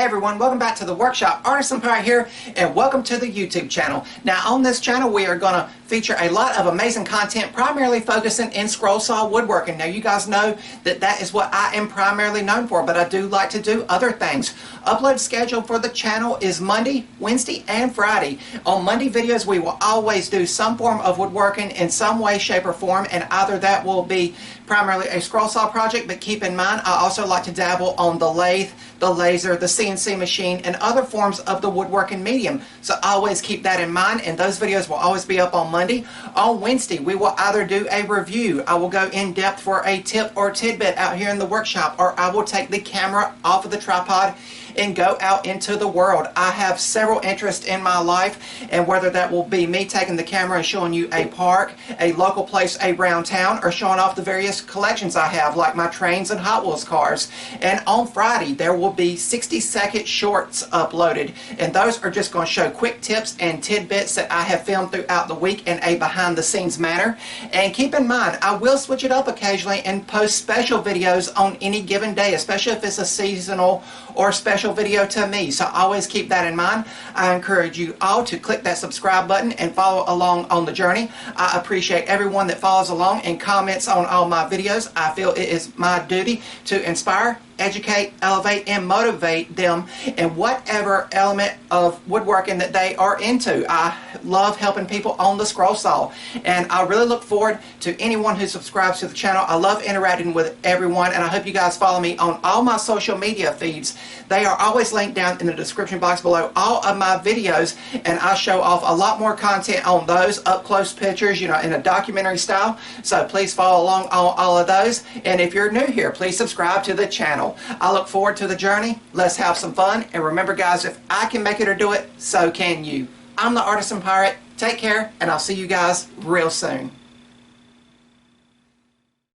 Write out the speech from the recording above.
Hey everyone, welcome back to the workshop. Artisan Pirate here, and welcome to the YouTube channel. Now on this channel we are going to feature a lot of amazing content, primarily focusing in scroll saw woodworking. Now you guys know that is what I am primarily known for, but I do like to do other things. Upload schedule for the channel is Monday, Wednesday, and Friday. On Monday videos we will always do some form of woodworking in some way, shape, or form, and either that will be primarily a scroll saw project, but keep in mind I also like to dabble on the lathe, the laser, the CNC machine, and other forms of the woodworking medium. So always keep that in mind, and those videos will always be up on Monday. On Wednesday we will either do a review, I will go in depth for a tip or tidbit out here in the workshop, or I will take the camera off of the tripod and go out into the world. I have several interests in my life, and whether that will be me taking the camera and showing you a park, a local place around town, or showing off the various collections I have, like my trains and Hot Wheels cars. And on Friday there will be 60-second shorts uploaded, and those are just going to show quick tips and tidbits that I have filmed throughout the week in a behind-the-scenes manner. And keep in mind, I will switch it up occasionally and post special videos on any given day, especially if it's a seasonal or special video to me. So always keep that in mind. I encourage you all to click that subscribe button and follow along on the journey. I appreciate everyone that follows along and comments on all my videos. I feel it is my duty to inspire, educate, elevate, and motivate them in whatever element of woodworking that they are into. I love helping people on the scroll saw, and I really look forward to anyone who subscribes to the channel. I love interacting with everyone, and I hope you guys follow me on all my social media feeds. They are always linked down in the description box below all of my videos, and I show off a lot more content on those, up close pictures, in a documentary style. So please follow along on all of those, and if you're new here, please subscribe to the channel. I look forward to the journey. Let's have some fun, and remember guys, if I can make it or do it, so can you. I'm the Artisan Pirate. Take care, and I'll see you guys real soon.